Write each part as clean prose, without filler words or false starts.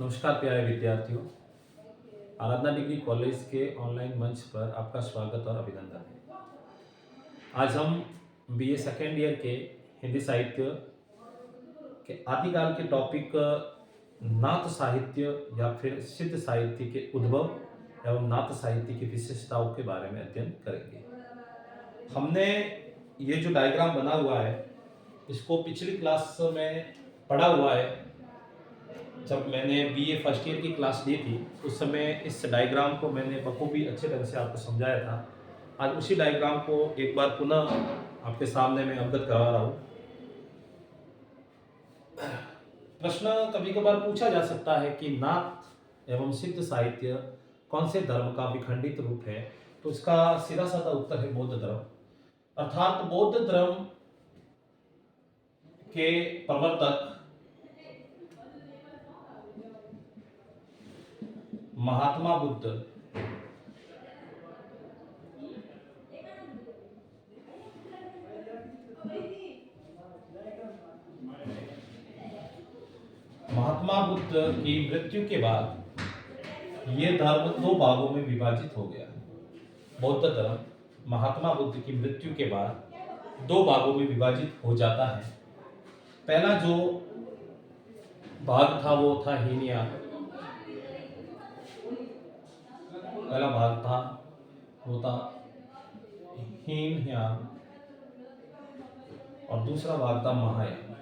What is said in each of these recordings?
नमस्कार प्यारे विद्यार्थियों। आराधना डिग्री कॉलेज के ऑनलाइन मंच पर आपका स्वागत और अभिनंदन है। आज हम बीए सेकेंड ईयर के हिंदी साहित्य के आदिकाल के टॉपिक नाथ साहित्य या फिर सिद्ध साहित्य के उद्भव एवं नाथ साहित्य की विशेषताओं के बारे में अध्ययन करेंगे। हमने ये जो डायग्राम बना हुआ है इसको पिछली क्लास में पढ़ा हुआ है। जब मैंने बीए फर्स्ट ईयर की क्लास ली थी उस समय इस डायग्राम को मैंने बखूबी अच्छे ढंग से आपको समझाया था। आज उसी डायग्राम को एक बार पुनः आपके सामने मैं अवगत करवा रहा हूँ। प्रश्न कभी कभार पूछा जा सकता है कि नाथ एवं सिद्ध साहित्य कौन से धर्म का विखंडित रूप है, तो इसका सीधा साधा उत्तर है बौद्ध धर्म। अर्थात बौद्ध धर्म के प्रवर्तक महात्मा बुद्ध की मृत्यु के बाद ये धर्म दो भागों में विभाजित हो गया। बौद्ध धर्म महात्मा बुद्ध की मृत्यु के बाद दो भागों में विभाजित हो जाता है। पहला जो भाग था वो था हीनयान। पहला भाग था वो था हीनयान और दूसरा भाग था महायान।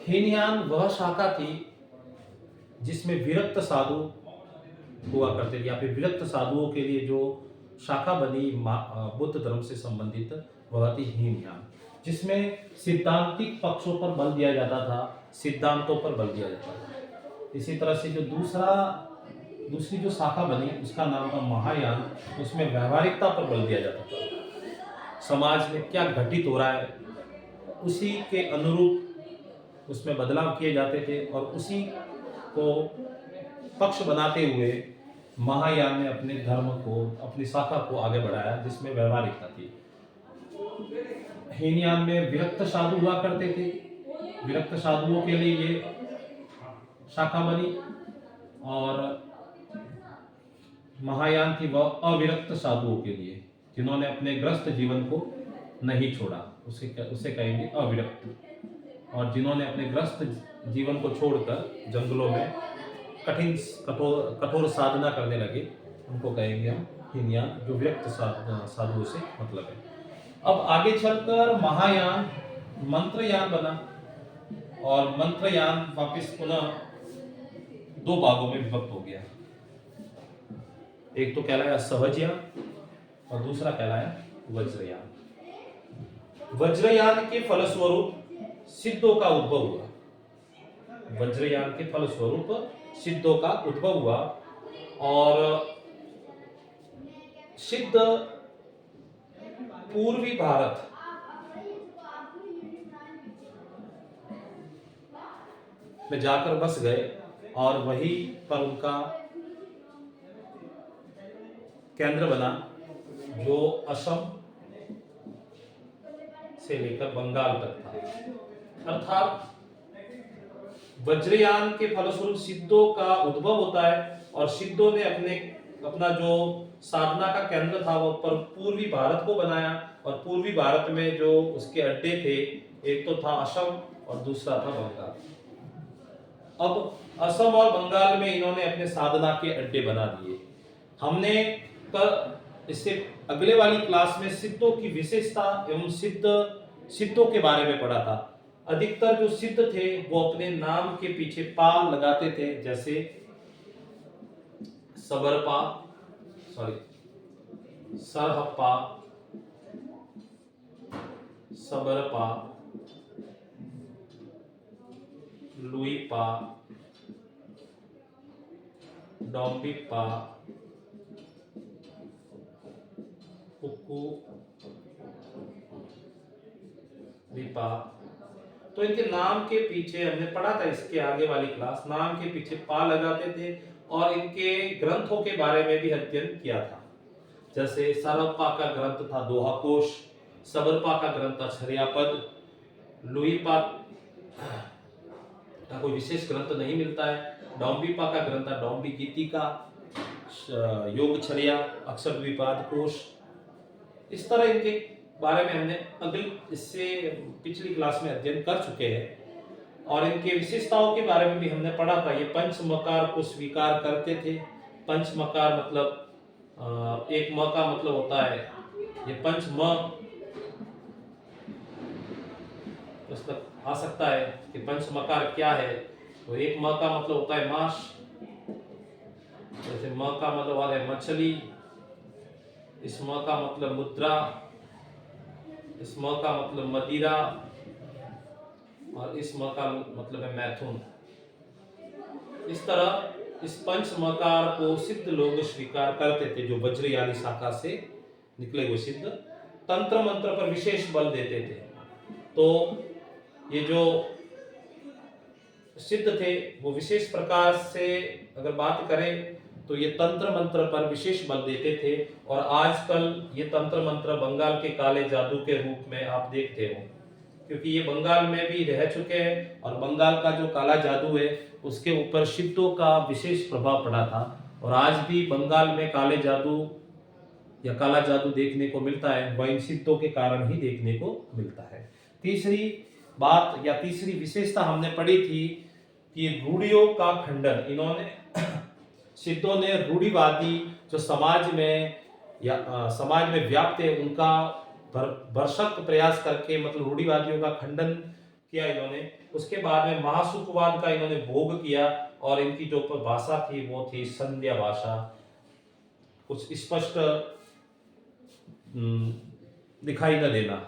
हीनयान वह शाखा थी जिसमें विरक्त साधु हुआ करते थे, या फिर विरक्त साधुओं के लिए जो शाखा बनी बुद्ध धर्म से संबंधित वह थी हीनयान, जिसमें सिद्धांतिक पक्षों पर बल दिया जाता था, सिद्धांतों पर बल दिया जाता था। इसी तरह से जो दूसरी जो शाखा बनी उसका नाम था महायान, उसमें व्यवहारिकता पर बल दिया जाता था। समाज में क्या घटित हो रहा है उसी के अनुरूप उसमें बदलाव किए जाते थे और उसी को पक्ष बनाते हुए महायान ने अपने धर्म को, अपनी शाखा को आगे बढ़ाया जिसमें व्यवहारिकता थी। हीनयान में विरक्त साधु हुआ करते थे, विरक्त साधुओं के लिए ये शाखा बनी, और महायान थी वह अविरक्त साधुओं के लिए जिन्होंने अपने ग्रस्त जीवन को नहीं छोड़ा, उसे कहेंगे अविरक्त। और जिन्होंने अपने ग्रस्त जीवन को छोड़कर जंगलों में कठोर साधना करने लगे उनको कहेंगे हम हीनयान, जो विरक्त साधुओं से मतलब है। अब आगे चलकर महायान मंत्रयान बना और मंत्रयान वापस पुनः दो भागों में विभक्त हो गया। एक तो कहलाया सहजयान और दूसरा कहलाया वज्रयान। वज्रयान के फलस्वरूप सिद्धों का उद्भव हुआ। वज्रयान के फलस्वरूप सिद्धों का उद्भव हुआ और सिद्ध पूर्वी भारत में जाकर बस गए और वहीं पर उनका केंद्र बना जो असम से लेकर बंगाल तक था। अर्थात वज्रयान के फलस्वरूप सिद्धों का उद्भव होता है और सिद्धों ने अपना जो साधना का केंद्र था वो पर पूर्वी भारत को बनाया, और पूर्वी भारत में जो उसके अड्डे थे एक तो था असम और दूसरा था बंगाल। अब असम और बंगाल में इन्होंने अपने साधना के अड्डे बना दिए। हमने इससे अगले वाली क्लास में सिद्धों की विशेषता एवं सिद्धों के बारे में पढ़ा था। अधिकतर जो सिद्ध थे वो अपने नाम के पीछे पा लगाते थे, जैसे सरहप्पा, सबरपा, लुईपा, डोंबिपा, दीपा। तो इनके नाम के पीछे हमने पढ़ा था, इसके आगे वाली क्लास, नाम के पीछे पा लगाते थे और इनके ग्रंथों के बारे में भी अध्ययन किया था। जैसे सरहप्पा का ग्रंथ था दोहाकोश, सबरपा का ग्रंथ था छर्यापद, लुईपा का कोई विशेष ग्रंथ नहीं मिलता है, डौम्बिपा का ग्रंथ था, डौम्बी गीतिका, योगचर्या, अक्षर द्विपाद कोश। इस तरह इनके बारे में हमने इससे पिछली क्लास में अध्ययन कर चुके हैं और इनके विशेषताओं के बारे में भी हमने पढ़ा था। ये पंच मकार को स्वीकार करते थे। पंच मकार मतलब एक म का मतलब होता है, ये पंच म प्रश्न आ सकता है कि पंच मकार क्या है। तो एक म का मतलब होता है मांस, जैसे म का मतलब आ है मछली, इस म का मतलब मुद्रा, इस म का मतलब मदिरा और इस म का मतलब है मैथुन। इस तरह इस पंच मकार को सिद्ध लोग स्वीकार करते थे, जो वज्र यानी शाखा से निकले हुए सिद्ध तंत्र मंत्र पर विशेष बल देते थे। तो ये जो सिद्ध थे वो विशेष प्रकार से अगर बात करें तो ये तंत्र मंत्र पर विशेष बल देते थे। और आजकल ये तंत्र मंत्र बंगाल के काले जादू के रूप में आप देखते हो, क्योंकि ये बंगाल में भी रह चुके हैं और बंगाल का जो काला जादू है उसके ऊपर सिद्धों का विशेष प्रभाव पड़ा था। और आज भी बंगाल में काले जादू या काला जादू देखने को मिलता है, वह इन सिद्धों के कारण ही देखने को मिलता है। तीसरी बात या तीसरी विशेषता हमने पढ़ी थी कि रूढ़ियों का खंडन। इन्होंने सिद्धों ने रूढ़िवादी जो समाज में व्याप्त है उनका भरसक प्रयास करके मतलब रूढ़िवादियों का खंडन किया इन्होंने। उसके बाद में महासुखवाद का इन्होंने भोग किया और इनकी जो भाषा थी वो थी संध्या भाषा। कुछ स्पष्ट दिखाई न देना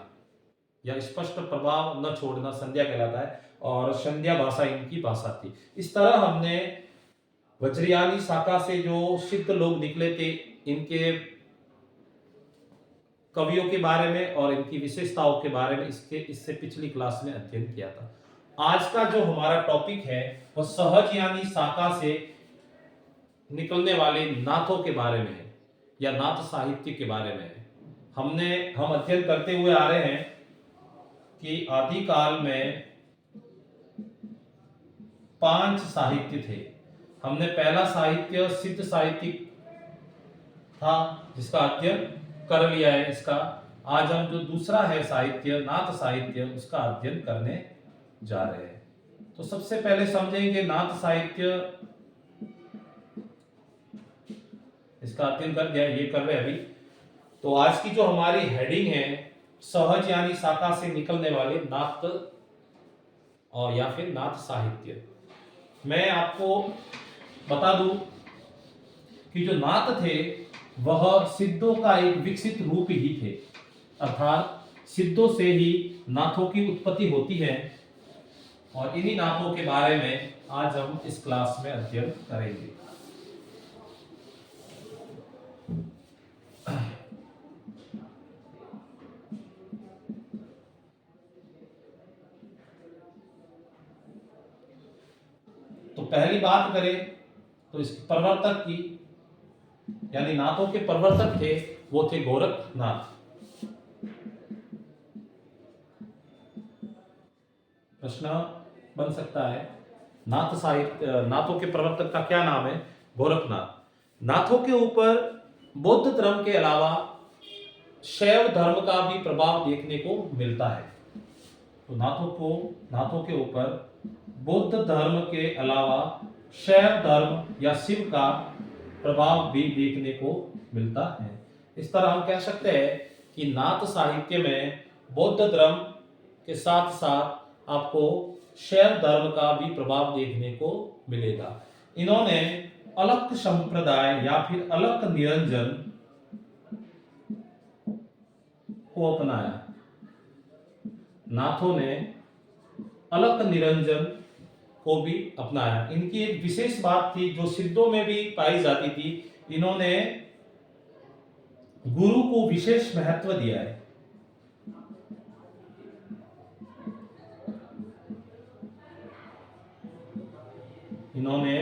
या स्पष्ट प्रभाव न छोड़ना संध्या कहलाता है और संध्या भाषा इनकी भाषा थी। इस तरह हमने वज्रयानी शाखा से जो सिद्ध लोग निकले थे इनके कवियों के बारे में और इनकी विशेषताओं के बारे में इससे पिछली क्लास में अध्ययन किया था। आज का जो हमारा टॉपिक है वो सहज यानी शाखा से निकलने वाले नाथों के बारे में है या नाथ साहित्य के बारे में है। हम अध्ययन करते हुए आ रहे हैं कि आदिकाल में 5 साहित्य थे। हमने पहला साहित्य सिद्ध साहित्य था जिसका अध्ययन कर लिया है। इसका आज हम जो दूसरा है साहित्य नाथ साहित्य उसका अध्ययन करने जा रहे हैं। तो सबसे पहले समझेंगे नाथ साहित्य, इसका अध्ययन कर दिया, ये कर रहे हैं अभी। तो आज की जो हमारी हेडिंग है सहज यानी शाखा से निकलने वाले नाथ और या फिर नाथ साहित्य। मैं आपको बता दूं कि जो नाथ थे वह सिद्धों का एक विकसित रूप ही थे, अर्थात सिद्धों से ही नाथों की उत्पत्ति होती है और इन्हीं नाथों के बारे में आज हम इस क्लास में अध्ययन करेंगे। तो पहली बात करें तो इस प्रवर्तक की यानी नाथों के प्रवर्तक थे वो थे गोरखनाथ। प्रश्न बन सकता है नाथों के प्रवर्तक का क्या नाम है? गोरखनाथ। नाथों के ऊपर बौद्ध धर्म के अलावा शैव धर्म का भी प्रभाव देखने को मिलता है। तो नाथों के ऊपर बौद्ध धर्म के अलावा शैव धर्म या शिव का प्रभाव भी देखने को मिलता है। इस तरह हम कह सकते हैं कि नाथ साहित्य में बौद्ध धर्म के साथ साथ आपको शैव धर्म का भी प्रभाव देखने को मिलेगा। इन्होंने अलग संप्रदाय या फिर अलग निरंजन को अपनाया। नाथों ने अलग निरंजन को भी अपनाया। इनकी एक विशेष बात थी जो सिद्धों में भी पाई जाती थी, इन्होंने गुरु को विशेष महत्व दिया है। इन्होंने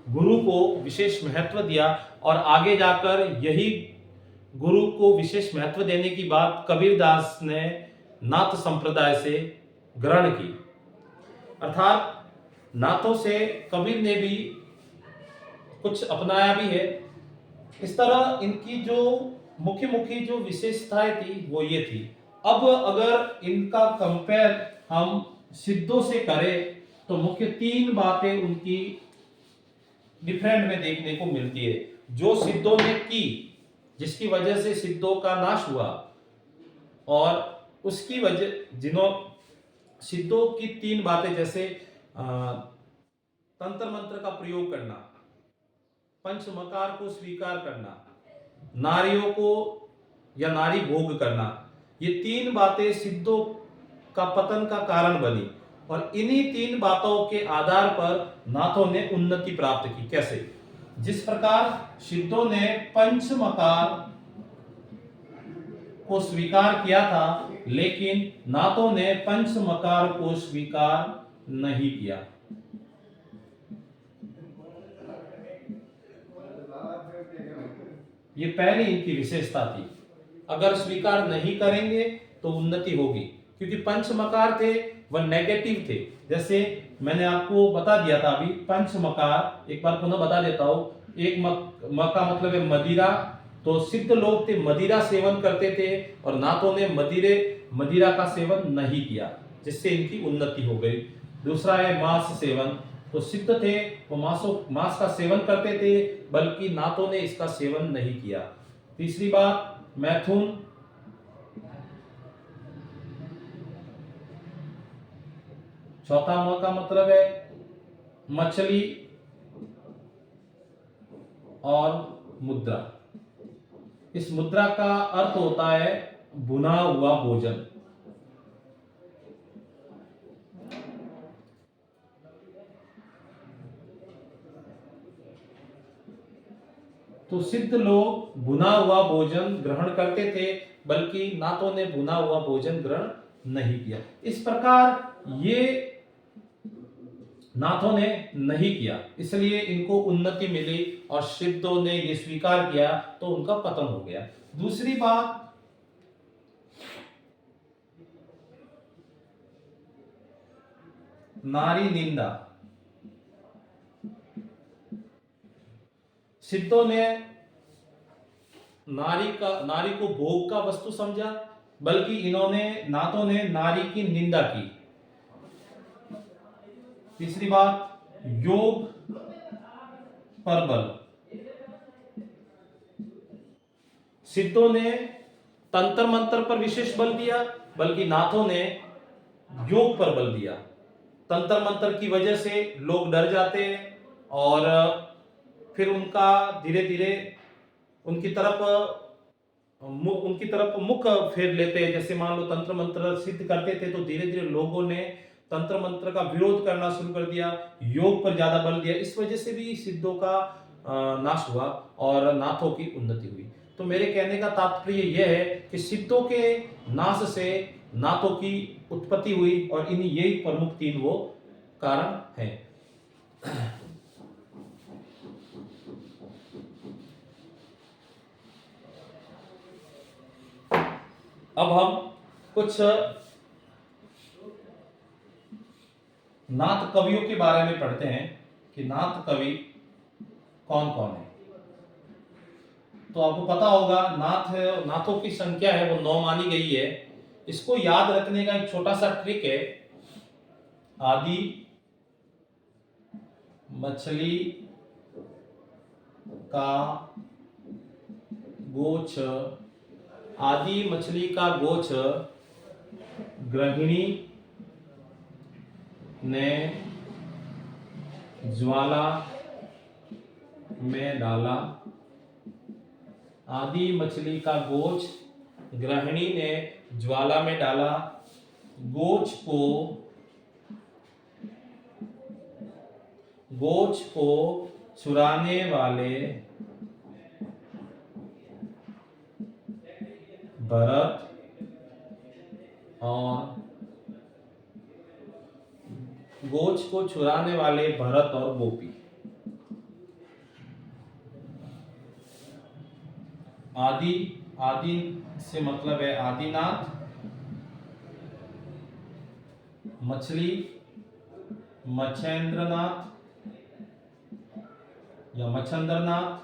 गुरु को विशेष महत्व दिया और आगे जाकर यही गुरु को विशेष महत्व देने की बात कबीरदास ने नाथ संप्रदाय से ग्रहण की। अर्थात नाथों से कबीर ने भी कुछ अपनाया भी है। इस तरह इनकी जो मुख्य मुख्य जो विशेषताएं थी वो ये थी। अब अगर इनका कंपेयर हम सिद्धों से करें तो मुख्य तीन बातें उनकी डिफरेंट में देखने को मिलती है जो सिद्धों ने की, जिसकी वजह से सिद्धों का नाश हुआ, और उसकी वजह जिन्हों सिद्धों की तीन बातें जैसे तंत्र मंत्र का प्रयोग करना, पंचमकार को स्वीकार करना, नारियों को या नारी भोग करना, ये तीन बातें सिद्धों का पतन का कारण बनी। और इन्हीं तीन बातों के आधार पर नाथों ने उन्नति प्राप्त की। कैसे? जिस प्रकार सिद्धों ने पंचमकार को स्वीकार किया था, लेकिन नाथों ने पंचमकार को स्वीकार नहीं किया। ये पहली इनकी विशेषता थी। अगर स्वीकार नहीं करेंगे तो उन्नति होगी, क्योंकि पंचमकार थे वह नेगेटिव थे। जैसे मैंने आपको बता दिया था अभी, पंचमकार एक बार पुनः बता देता हूं। एक म का मतलब है मदिरा, तो सिद्ध लोग थे मदिरा सेवन करते थे, और नाथों ने मदिरा का सेवन नहीं किया, जिससे इनकी उन्नति हो गई। दूसरा है मांस सेवन, तो सिद्ध थे वो मांस का सेवन करते थे, बल्कि नाथों ने इसका सेवन नहीं किया। तीसरी बात मैथुन, चौथा म का मतलब है मछली और मुद्रा। इस मुद्रा का अर्थ होता है भुना हुआ भोजन। तो सिद्ध लोग भुना हुआ भोजन ग्रहण करते थे, बल्कि नाथों ने भुना हुआ भोजन ग्रहण नहीं किया। इस प्रकार ये नाथों ने नहीं किया, इसलिए इनको उन्नति मिली, और सिद्धों ने ये स्वीकार किया तो उनका पतन हो गया। दूसरी बात, नारी निंदा। सिद्धों ने नारी को भोग का वस्तु समझा, बल्कि नाथों ने नारी की निंदा की। तीसरी बात, योग पर बल। सिद्धों ने तंत्र मंत्र पर विशेष बल दिया, बल्कि नाथों ने योग पर बल दिया। तंत्र मंत्र की वजह से लोग डर जाते हैं, और फिर उनका धीरे धीरे उनकी तरफ मुख फेर लेते हैं। जैसे मान लो तंत्र मंत्र सिद्ध करते थे, तो धीरे धीरे लोगों ने तंत्र मंत्र का विरोध करना शुरू कर दिया, योग पर ज्यादा बल दिया। इस वजह से भी सिद्धों का नाश हुआ और नाथों की उन्नति हुई। तो मेरे कहने का तात्पर्य यह है कि सिद्धों के नाश से नाथों की उत्पत्ति हुई, और इन यही प्रमुख तीन वो कारण हैं। अब हम कुछ नाथ कवियों के बारे में पढ़ते हैं कि नाथ कवि कौन कौन है। तो आपको पता होगा नाथों की संख्या है वो 9 मानी गई है। इसको याद रखने का एक छोटा सा ट्रिक है। आदि मछली का गोछ, आदि मछली का गोछ गृहिणी ने ज्वाला में डाला। आदि मछली का गोछ गृहिणी ने ज्वाला में डाला। गोछ को चुराने वाले भरत और गोपी। आदि से मतलब है आदिनाथ, मछली मच्छेंद्रनाथ या मच्छंद्रनाथ,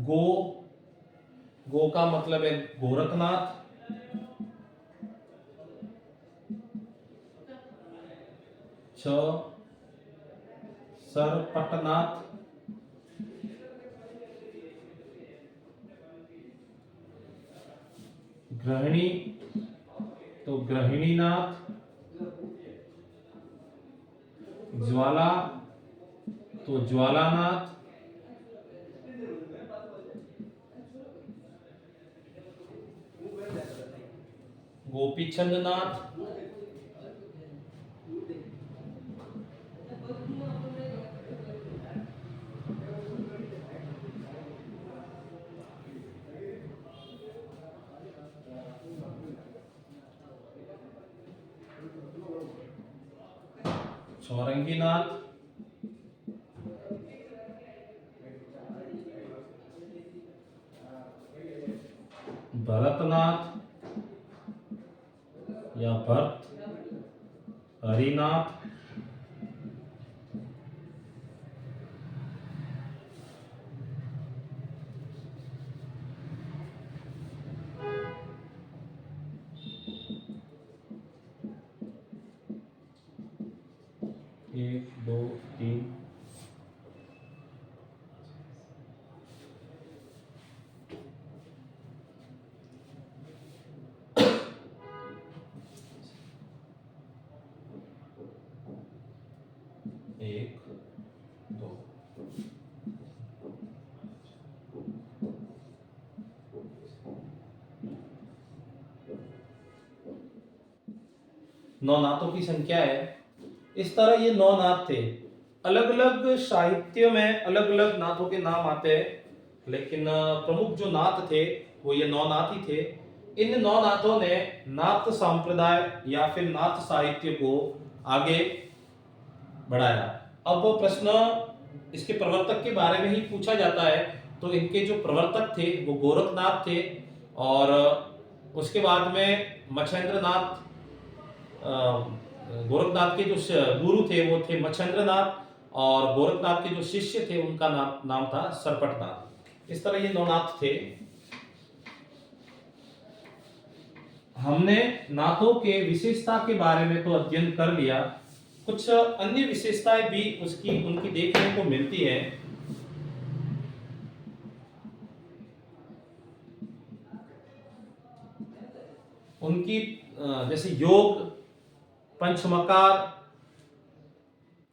गो, गो का मतलब है गोरखनाथ, छ सरपटनाथ, गृहिणी तो गृहिणीनाथ, ज्वाला तो ज्वालानाथ, गोपीचंदनाथ, चौरंगीनाथ, भरतनाथ या भरत हरिनाथ, एक दो तीन, एक दो, नौ नाथों की संख्या है। इस तरह ये नौ नाथ थे। अलग अलग साहित्य में अलग अलग नाथों के नाम आते हैं, लेकिन प्रमुख जो नाथ थे वो ये नौ नाथ ही थे। इन नौ नाथों ने नाथ संप्रदाय या फिर नाथ साहित्य को आगे बढ़ाया। अब प्रश्न इसके प्रवर्तक के बारे में ही पूछा जाता है, तो इनके जो प्रवर्तक थे वो गोरखनाथ थे, और उसके बाद में मच्छेंद्रनाथ, गोरखनाथ के जो गुरु थे वो थे मच्छेंद्रनाथ, और गोरखनाथ के जो शिष्य थे उनका नाम था सरपटनाथ। इस तरह ये नौ नाथ थे। हमने नाथों के विशेषता के बारे में तो अध्ययन कर लिया, कुछ अन्य विशेषताएं भी उनकी देखने को मिलती है। उनकी जैसे योग, पंचमकार,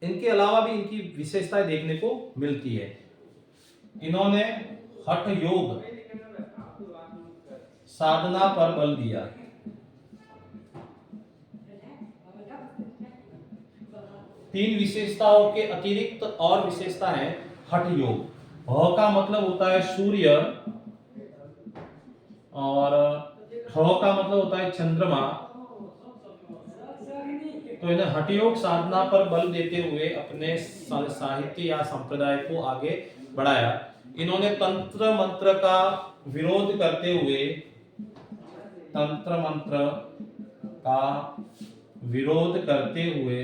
इनके अलावा भी इनकी विशेषताएं देखने को मिलती है। इन्होंने हठ योग साधना पर बल दिया। तीन विशेषताओं के अतिरिक्त और विशेषता है हठ योग। ह का मतलब होता है सूर्य, और ह का मतलब होता है चंद्रमा। तो इन्हें हठ योग साधना पर बल देते हुए अपने साहित्य या संप्रदाय को आगे बढ़ाया। इन्होंने तंत्र मंत्र का विरोध करते हुए, तंत्र मंत्र का विरोध करते हुए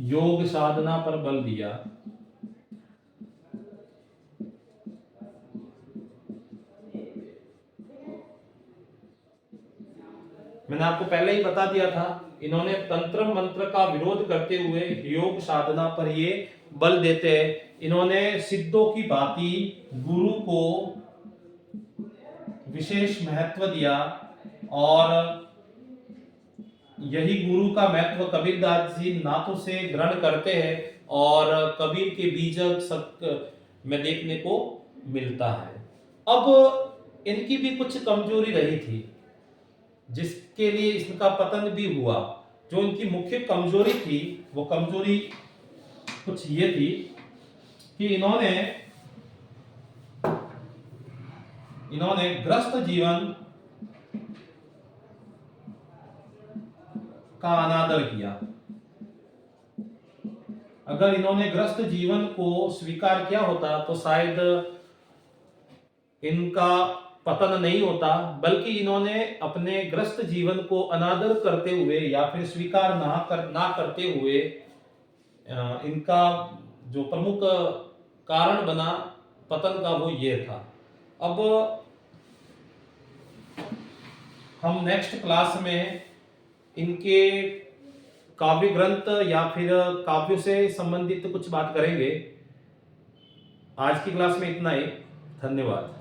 योग साधना पर बल दिया। मैंने आपको पहले ही बता दिया था, इन्होंने तंत्र मंत्र का विरोध करते हुए योग साधना पर ये बल देते हैं। इन्होंने सिद्धों की भांति गुरु को विशेष महत्व दिया, और यही गुरु का महत्व कबीरदास जी नाथों से ग्रहण करते हैं, और कबीर के बीजक में देखने को मिलता है। अब इनकी भी कुछ कमजोरी रही थी, जिसके लिए इसका पतन भी हुआ। जो इनकी मुख्य कमजोरी थी, वो कमजोरी कुछ ये थी कि इन्होंने ग्रस्त जीवन का अनादर किया। अगर इन्होंने ग्रस्त जीवन को स्वीकार किया होता तो शायद इनका पतन नहीं होता, बल्कि इन्होंने अपने ग्रस्त जीवन को अनादर करते हुए या फिर स्वीकार ना करते हुए इनका जो प्रमुख कारण बना पतन का वो ये था। अब हम नेक्स्ट क्लास में इनके काव्य ग्रंथ या फिर काव्यों से संबंधित कुछ बात करेंगे। आज की क्लास में इतना ही। धन्यवाद।